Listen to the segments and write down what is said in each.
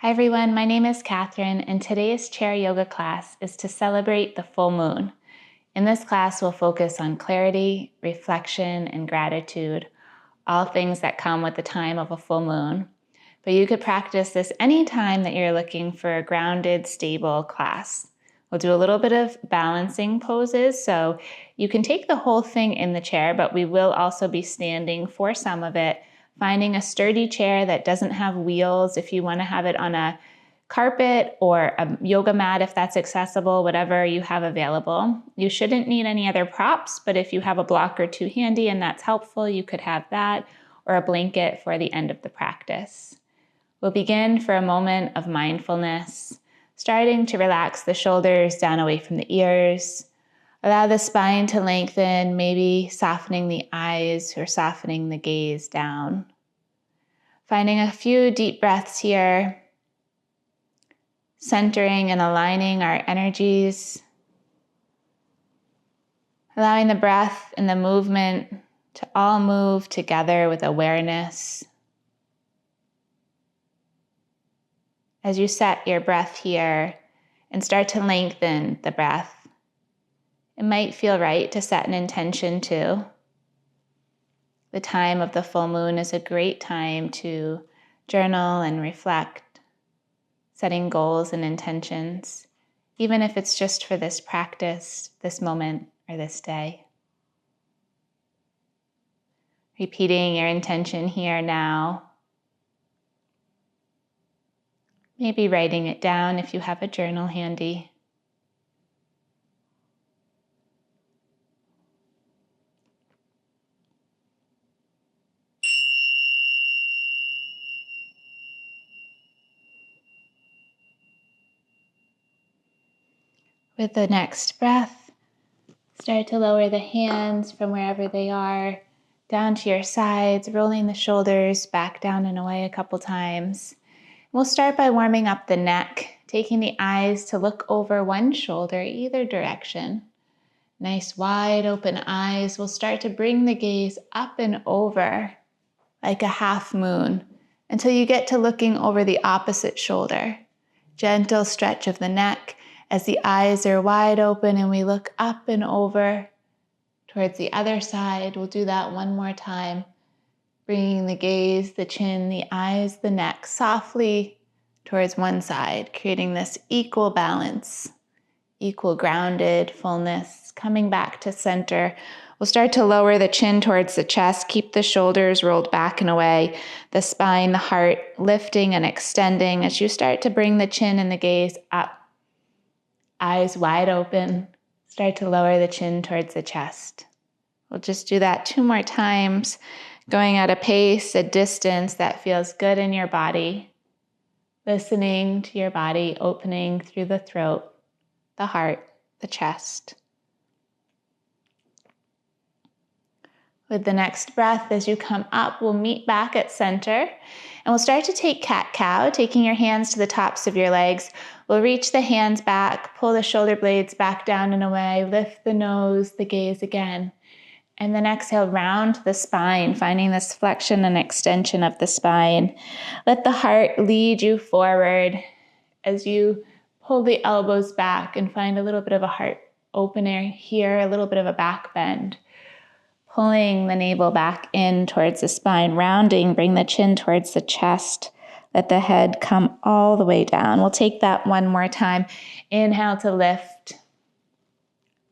Hi everyone, my name is Catherine, and today's chair yoga class is to celebrate the full moon. In this class, we'll focus on clarity, reflection, and gratitude, all things that come with the time of a full moon. But you could practice this anytime that you're looking for a grounded, stable class. We'll do a little bit of balancing poses, so you can take the whole thing in the chair, but we will also be standing for some of it, finding a sturdy chair that doesn't have wheels. If you want to have it on a carpet or a yoga mat, if that's accessible, whatever you have available. You shouldn't need any other props, but if you have a block or two handy and that's helpful, you could have that, or a blanket for the end of the practice. We'll begin for a moment of mindfulness, starting to relax the shoulders down away from the ears. Allow the spine to lengthen, maybe softening the eyes or softening the gaze down. Finding a few deep breaths here, centering and aligning our energies. Allowing the breath and the movement to all move together with awareness. As you set your breath here and start to lengthen the breath, it might feel right to set an intention too. The time of the full moon is a great time to journal and reflect, setting goals and intentions, even if it's just for this practice, this moment, or this day. Repeating your intention here now. Maybe writing it down if you have a journal handy. With the next breath, start to lower the hands from wherever they are down to your sides, rolling the shoulders back down and away a couple times. We'll start by warming up the neck, taking the eyes to look over one shoulder, either direction. Nice wide open eyes. We'll start to bring the gaze up and over like a half moon until you get to looking over the opposite shoulder. Gentle stretch of the neck as the eyes are wide open and we look up and over towards the other side. We'll do that one more time. Bringing the gaze, the chin, the eyes, the neck softly towards one side, creating this equal balance, equal grounded fullness, coming back to center. We'll start to lower the chin towards the chest, keep the shoulders rolled back and away, the spine, the heart lifting and extending as you start to bring the chin and the gaze up. Eyes wide open, start to lower the chin towards the chest. We'll just do that 2 more times. Going at a pace, a distance that feels good in your body. Listening to your body opening through the throat, the heart, the chest. With the next breath, as you come up, we'll meet back at center. And we'll start to take cat-cow, taking your hands to the tops of your legs. We'll reach the hands back, pull the shoulder blades back down and away, lift the nose, the gaze again. And then exhale, round the spine, finding this flexion and extension of the spine. Let the heart lead you forward as you pull the elbows back and find a little bit of a heart opener here, a little bit of a back bend. Pulling the navel back in towards the spine, rounding, bring the chin towards the chest. Let the head come all the way down. We'll take that one more time. Inhale to lift.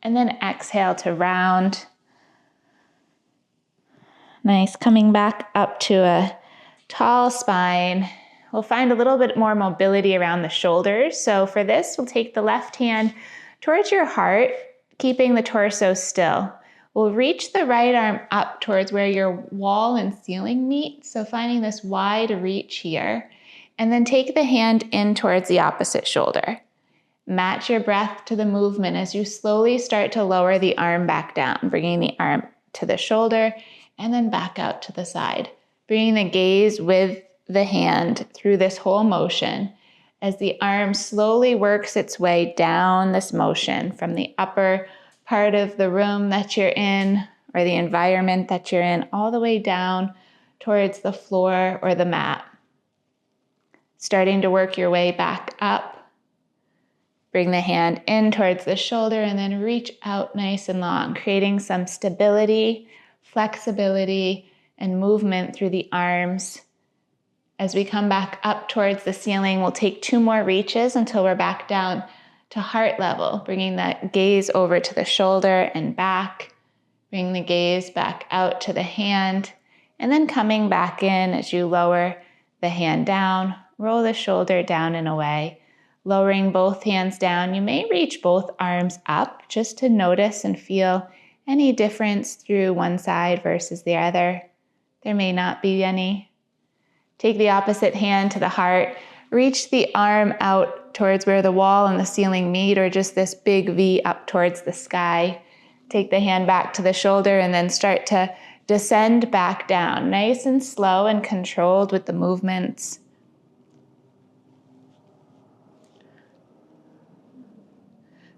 And then exhale to round. Nice, coming back up to a tall spine. We'll find a little bit more mobility around the shoulders. So for this, we'll take the left hand towards your heart, keeping the torso still. We'll reach the right arm up towards where your wall and ceiling meet. So finding this wide reach here. And then take the hand in towards the opposite shoulder. Match your breath to the movement as you slowly start to lower the arm back down, bringing the arm to the shoulder and then back out to the side. Bringing the gaze with the hand through this whole motion as the arm slowly works its way down this motion from the upper part of the room that you're in or the environment that you're in all the way down towards the floor or the mat. Starting to work your way back up. Bring the hand in towards the shoulder and then reach out nice and long, creating some stability, flexibility, and movement through the arms. As we come back up towards the ceiling, we'll take 2 more reaches until we're back down to heart level, bringing that gaze over to the shoulder and back. Bring the gaze back out to the hand, and then coming back in as you lower the hand down, roll the shoulder down and away. Lowering both hands down, you may reach both arms up just to notice and feel any difference through one side versus the other. There may not be any. Take the opposite hand to the heart. Reach the arm out towards where the wall and the ceiling meet, or just this big V up towards the sky. Take the hand back to the shoulder and then start to descend back down, nice and slow and controlled with the movements.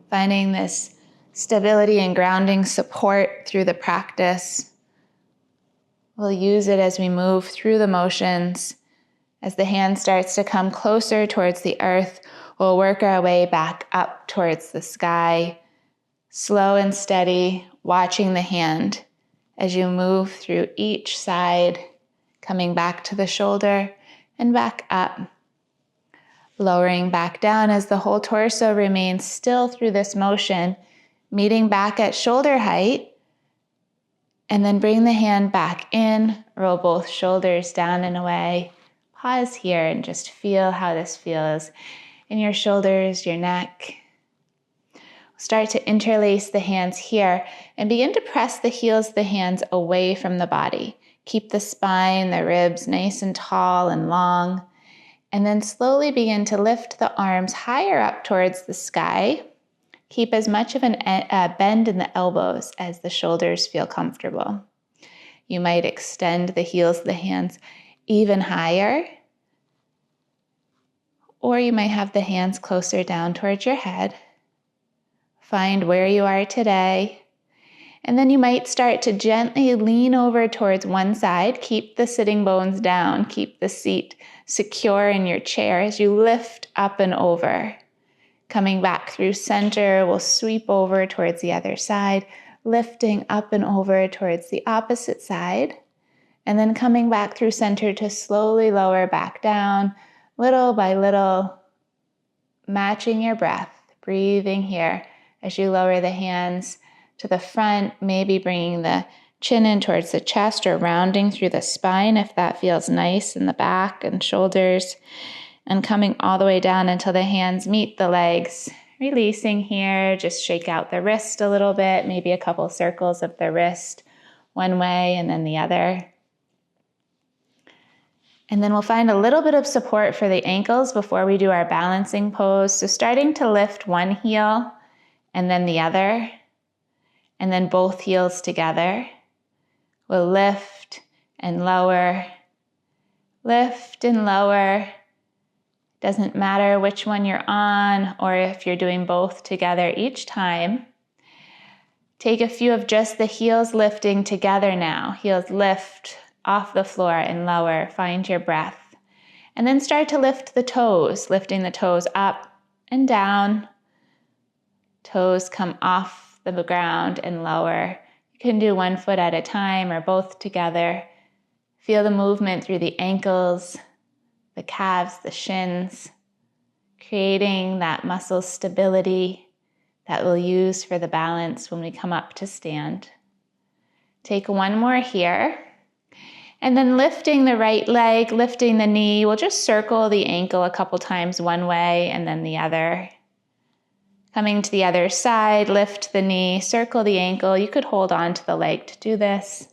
Finding this stability and grounding support through the practice. We'll use it as we move through the motions. As the hand starts to come closer towards the earth, we'll work our way back up towards the sky. Slow and steady, watching the hand as you move through each side, coming back to the shoulder and back up. Lowering back down as the whole torso remains still through this motion, meeting back at shoulder height, and then bring the hand back in, roll both shoulders down and away. Pause here and just feel how this feels in your shoulders, your neck. Start to interlace the hands here and begin to press the heels of the hands away from the body. Keep the spine, the ribs nice and tall and long. And then slowly begin to lift the arms higher up towards the sky. Keep as much of a bend in the elbows as the shoulders feel comfortable. You might extend the heels of the hands even higher, or you might have the hands closer down towards your head. Find where you are today, and then you might start to gently lean over towards one side. Keep the sitting bones down, keep the seat secure in your chair as you lift up and over. Coming back through center, we'll sweep over towards the other side, lifting up and over towards the opposite side. And then coming back through center to slowly lower back down, little by little, matching your breath, breathing here as you lower the hands to the front, maybe bringing the chin in towards the chest or rounding through the spine if that feels nice in the back and shoulders, and coming all the way down until the hands meet the legs. Releasing here, just shake out the wrist a little bit, maybe a couple circles of the wrist one way and then the other. And then we'll find a little bit of support for the ankles before we do our balancing pose. So starting to lift one heel and then the other, and then both heels together. We'll lift and lower, lift and lower. Doesn't matter which one you're on or if you're doing both together each time. Take a few of just the heels lifting together now. Heels lift off the floor and lower. Find your breath. And then start to lift the toes, lifting the toes up and down. Toes come off the ground and lower. You can do one foot at a time or both together. Feel the movement through the ankles, the calves, the shins, creating that muscle stability that we'll use for the balance when we come up to stand. Take one more here. And then lifting the right leg, lifting the knee. We'll just circle the ankle a couple times one way and then the other. Coming to the other side, lift the knee, circle the ankle. You could hold on to the leg to do this.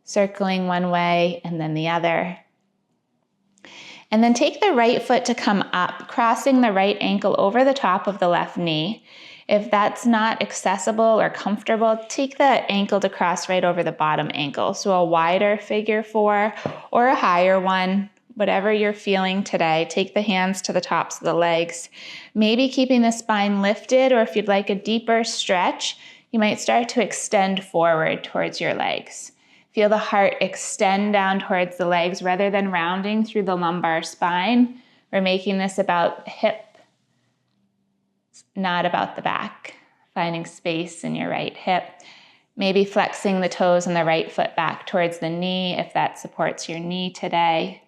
Circling one way and then the other. And then take the right foot to come up, crossing the right ankle over the top of the left knee. If that's not accessible or comfortable, take the ankle to cross right over the bottom ankle. So a wider figure four or a higher one, whatever you're feeling today. Take the hands to the tops of the legs. Maybe keeping the spine lifted, or if you'd like a deeper stretch, you might start to extend forward towards your legs. Feel the heart extend down towards the legs rather than rounding through the lumbar spine. We're making this about hip, not about the back. Finding space in your right hip. Maybe flexing the toes on the right foot back towards the knee if that supports your knee today.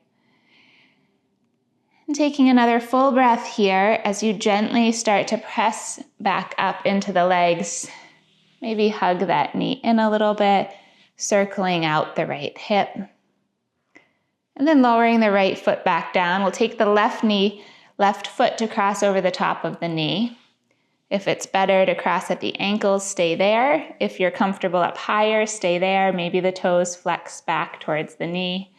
And taking another full breath here as you gently start to press back up into the legs. Maybe hug that knee in a little bit, circling out the right hip. And then lowering the right foot back down. We'll take the left foot to cross over the top of the knee. If it's better to cross at the ankles, stay there. If you're comfortable up higher, stay there. Maybe the toes flex back towards the knee.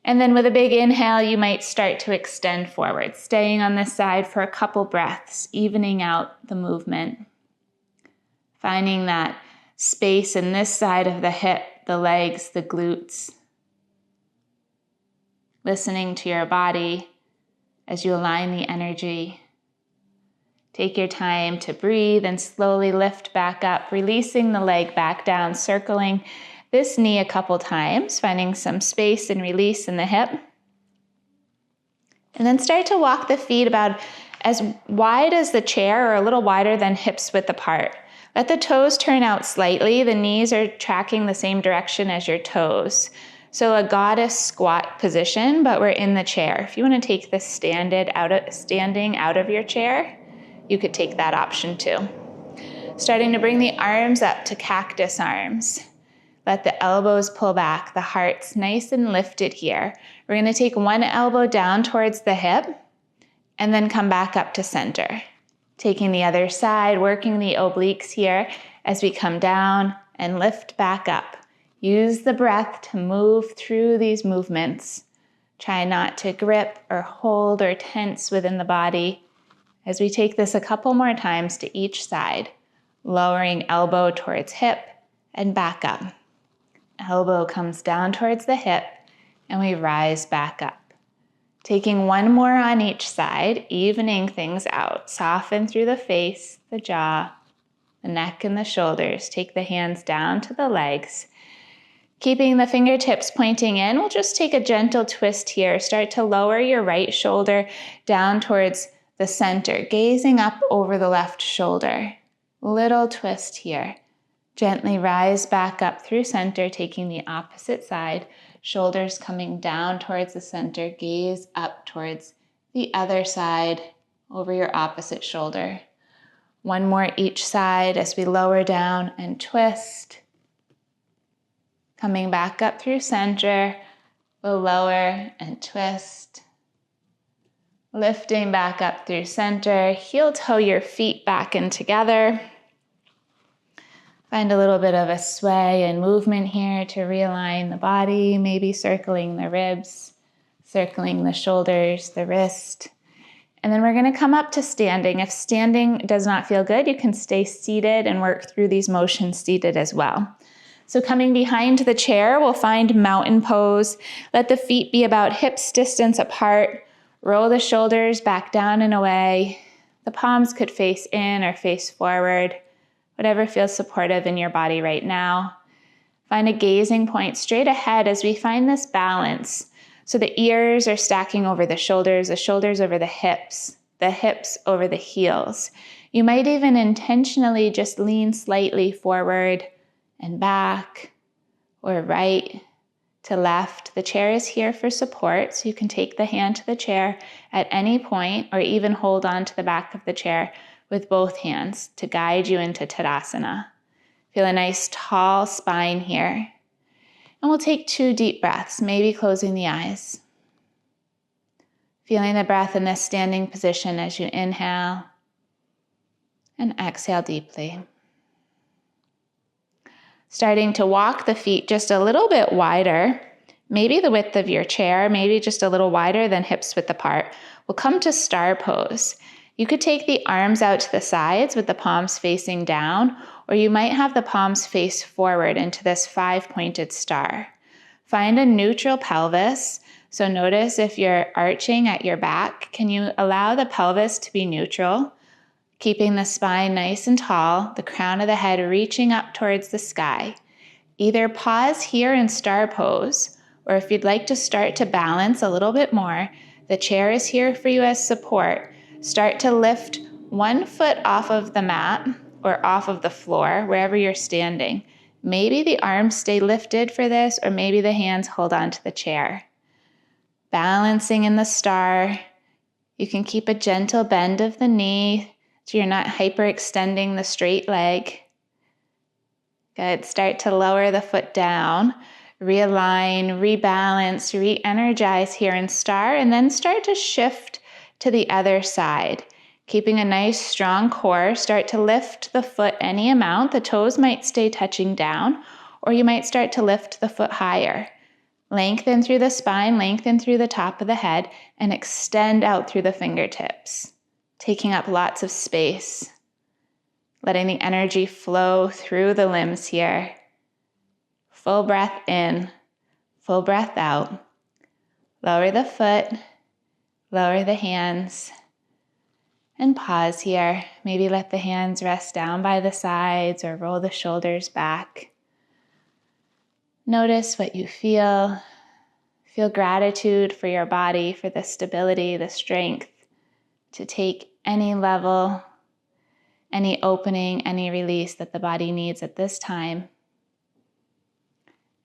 And then with a big inhale, you might start to extend forward, staying on this side for a couple breaths, evening out the movement. Finding that space in this side of the hip, the legs, the glutes. Listening to your body as you align the energy. Take your time to breathe and slowly lift back up, releasing the leg back down, circling this knee a couple times, finding some space and release in the hip. And then start to walk the feet about as wide as the chair or a little wider than hips width apart. Let the toes turn out slightly. The knees are tracking the same direction as your toes. So a goddess squat position, but we're in the chair. If you want to take this standing out of your chair, you could take that option too. Starting to bring the arms up to cactus arms. Let the elbows pull back, the heart's nice and lifted here. We're going to take one elbow down towards the hip and then come back up to center. Taking the other side, working the obliques here as we come down and lift back up. Use the breath to move through these movements. Try not to grip or hold or tense within the body. As we take this a couple more times to each side, lowering elbow towards hip and back up. Elbow comes down towards the hip and we rise back up. Taking one more on each side, evening things out. Soften through the face, the jaw, the neck and the shoulders. Take the hands down to the legs. Keeping the fingertips pointing in, we'll just take a gentle twist here. Start to lower your right shoulder down towards the center, gazing up over the left shoulder. Little twist here. Gently rise back up through center, taking the opposite side. Shoulders coming down towards the center. Gaze up towards the other side over your opposite shoulder. One more each side as we lower down and twist. Coming back up through center. We'll lower and twist. Lifting back up through center. Heel toe your feet back in together. Find a little bit of a sway and movement here to realign the body, maybe circling the ribs, circling the shoulders, the wrist. And then we're going to come up to standing. If standing does not feel good, you can stay seated and work through these motions seated as well. So coming behind the chair, we'll find mountain pose. Let the feet be about hips distance apart. Roll the shoulders back down and away. The palms could face in or face forward. Whatever feels supportive in your body right now. Find a gazing point straight ahead as we find this balance. So the ears are stacking over the shoulders over the hips over the heels. You might even intentionally just lean slightly forward and back or right to left. The chair is here for support, so you can take the hand to the chair at any point or even hold on to the back of the chair with both hands to guide you into Tadasana. Feel a nice tall spine here. And we'll take 2 deep breaths, maybe closing the eyes. Feeling the breath in this standing position as you inhale and exhale deeply. Starting to walk the feet just a little bit wider, maybe the width of your chair, maybe just a little wider than hips width apart. We'll come to star pose. You could take the arms out to the sides with the palms facing down, or you might have the palms face forward into this 5-pointed star. Find a neutral pelvis. So notice if you're arching at your back, can you allow the pelvis to be neutral? Keeping the spine nice and tall, the crown of the head reaching up towards the sky. Either pause here in star pose, or if you'd like to start to balance a little bit more, The chair is here for you as support. Start to lift one foot off of the mat or off of the floor, wherever you're standing. Maybe the arms stay lifted for this, or maybe the hands hold on to the chair. Balancing in the star. You can keep a gentle bend of the knee so you're not hyperextending the straight leg. Good. Start to lower the foot down. Realign, rebalance, re-energize here in star, and then start to shift to the other side. Keeping a nice strong core, start to lift the foot any amount. The toes might stay touching down, or you might start to lift the foot higher. Lengthen through the spine, lengthen through the top of the head, and extend out through the fingertips, taking up lots of space. Letting the energy flow through the limbs here. Full breath in, full breath out. Lower the foot, lower the hands, and pause here. Maybe let the hands rest down by the sides or roll the shoulders back. Notice what you feel. Feel gratitude for your body, for the stability, the strength to take any level, any opening, any release that the body needs at this time.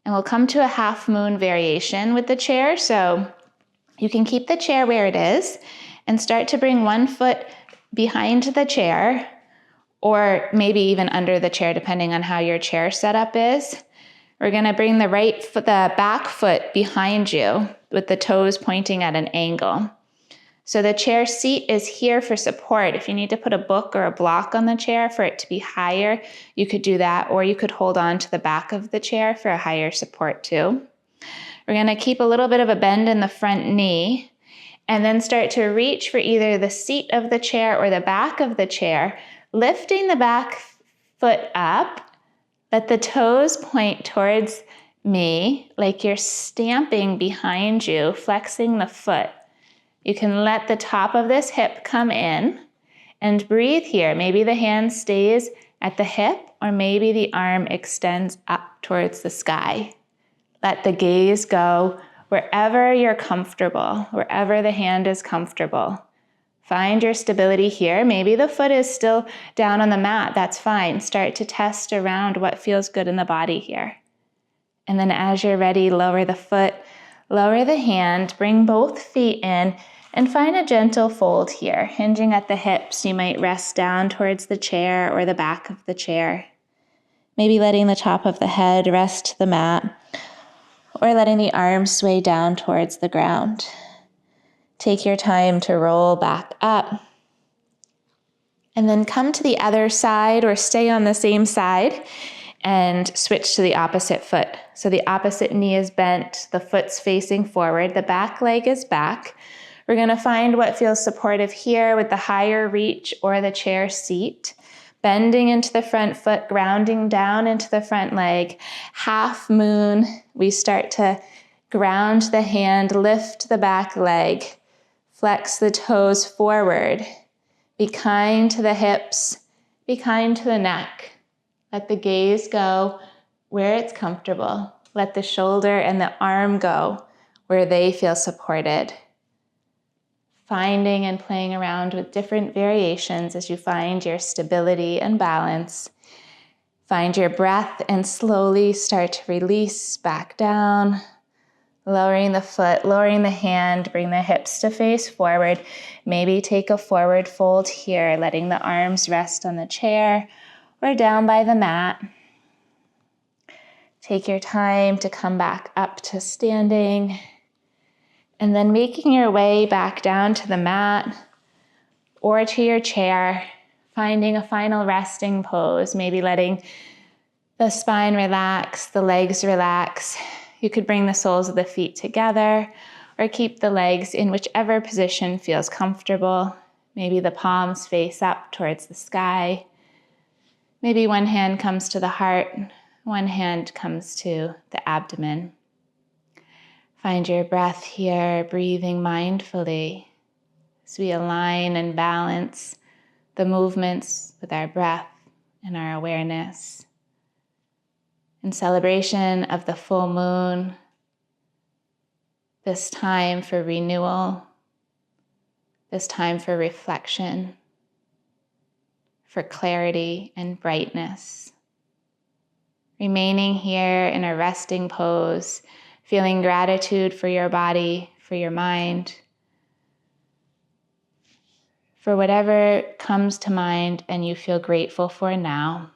And we'll come to a half moon variation with the chair. So you can keep the chair where it is and start to bring one foot behind the chair, or maybe even under the chair, depending on how your chair setup is. We're going to bring the back foot behind you with the toes pointing at an angle. So the chair seat is here for support. If you need to put a book or a block on the chair for it to be higher, you could do that, or you could hold on to the back of the chair for a higher support too. We're going to keep a little bit of a bend in the front knee, and then start to reach for either the seat of the chair or the back of the chair, lifting the back foot up. Let the toes point towards me like you're stamping behind you, flexing the foot. You can let the top of this hip come in and breathe here. Maybe the hand stays at the hip, or maybe the arm extends up towards the sky. Let the gaze go wherever you're comfortable, wherever the hand is comfortable. Find your stability here. Maybe the foot is still down on the mat. That's fine. Start to test around what feels good in the body here. And then as you're ready, lower the foot, lower the hand, bring both feet in, and find a gentle fold here. Hinging at the hips, you might rest down towards the chair or the back of the chair. Maybe letting the top of the head rest the mat, or letting the arms sway down towards the ground. Take your time to roll back up. And then come to the other side, or stay on the same side and switch to the opposite foot. So the opposite knee is bent, the foot's facing forward, the back leg is back. We're going to find what feels supportive here with the higher reach or the chair seat. Bending into the front foot, grounding down into the front leg. Half moon, we start to ground the hand, lift the back leg, flex the toes forward. Be kind to the hips, be kind to the neck. Let the gaze go where it's comfortable. Let the shoulder and the arm go where they feel supported. Finding and playing around with different variations as you find your stability and balance. Find your breath and slowly start to release back down. Lowering the foot, lowering the hand, bring the hips to face forward. Maybe take a forward fold here, letting the arms rest on the chair or down by the mat. Take your time to come back up to standing. And then making your way back down to the mat or to your chair, finding a final resting pose, maybe letting the spine relax, the legs relax. You could bring the soles of the feet together or keep the legs in whichever position feels comfortable. Maybe the palms face up towards the sky. Maybe one hand comes to the heart, one hand comes to the abdomen. Find your breath here, breathing mindfully as we align and balance the movements with our breath and our awareness. In celebration of the full moon, this time for renewal, this time for reflection, for clarity and brightness. Remaining here in a resting pose, feeling gratitude for your body, for your mind, for whatever comes to mind and you feel grateful for now.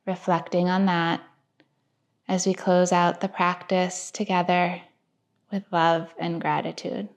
Reflecting on that as we close out the practice together with love and gratitude.